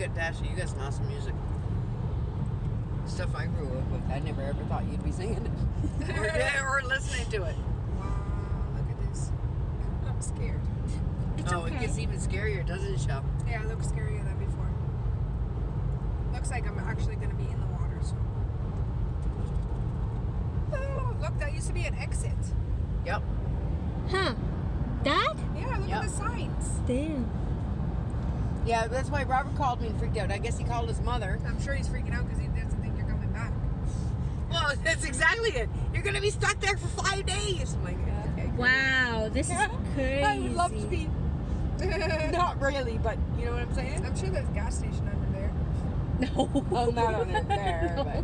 got Dasher. You got some awesome music. Stuff I grew up with. I never ever thought you'd be singing it or listening to it. Wow, look at this. I'm scared. It's okay. It gets even scarier, doesn't it, Shell? Yeah, it looks scarier than before. Looks like I'm actually going to be in the water. So. Oh, look, that used to be an exit. Yep. Huh. That? Yeah, look at the signs. Damn. Yeah, that's why Robert called me and freaked out. I guess he called his mother. I'm sure he's freaking out because he doesn't think you're coming back. Well, that's exactly it. You're going to be stuck there for 5 days. I'm like, okay. Great. Wow, this is crazy. I would love to be. Not really, but you know what I'm saying? I'm sure there's a gas station under there. No. Well, not on it there, No. but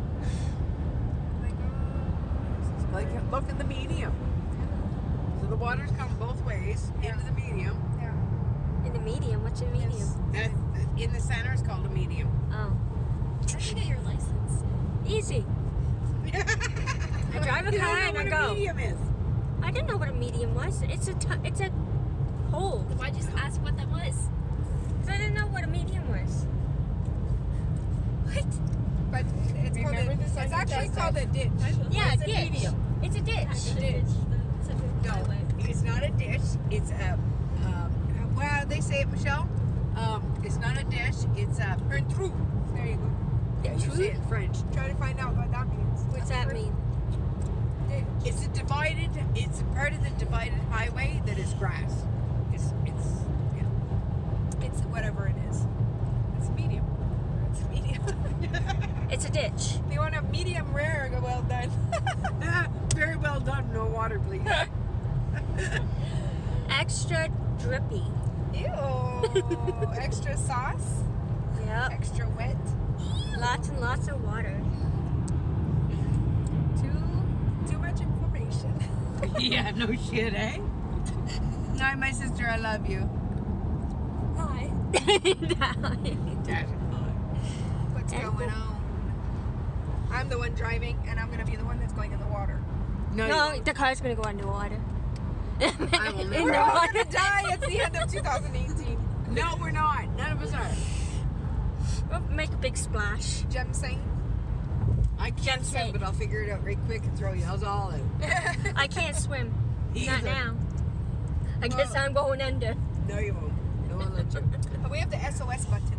like, look at the medium. So the water's come both ways into the medium. Yeah. In the medium? What's a medium? Yes. That in the center is called a medium. Oh. Try to get your license. Easy. I drive a You car don't know and what I a go. medium is. I didn't know what a medium was. It's a hole. Why'd you just ask what that was? 'Cause I didn't know what a medium was. What? But it's called Remember this it's on actually your called a ditch. Yeah, It's a ditch. medium. It's a ditch. No, it's not a dish. It's a, well, they say it, Michelle. It's not a dish. It's a un trou. There you go. You say it in French. Try to find out what that means. What's that mean? Ditch. It's a part of the divided highway that is grass. It's whatever it is. It's medium. It's medium. It's a ditch. You want a medium rare? Go well done. Very well done. No water, please. Extra drippy. Ew. Extra sauce. Yep. Extra wet. Lots and lots of water. Too much information. Yeah, no shit, eh? Hi, my sister. I love you. Hi. What's going on? I'm the one driving, and I'm gonna be the one that's going in the water. No, the car's gonna go underwater. I will In never. the We're all water. gonna die at the end of 2018. No, we're not. None of us are. We'll make a big splash. Jem saying. I can't Just swim, say- but I'll figure it out right quick and throw y'all's all out. I can't swim. Not Either. now. I guess I'm going under. No, you won't. No one will let you. But we have the SOS button.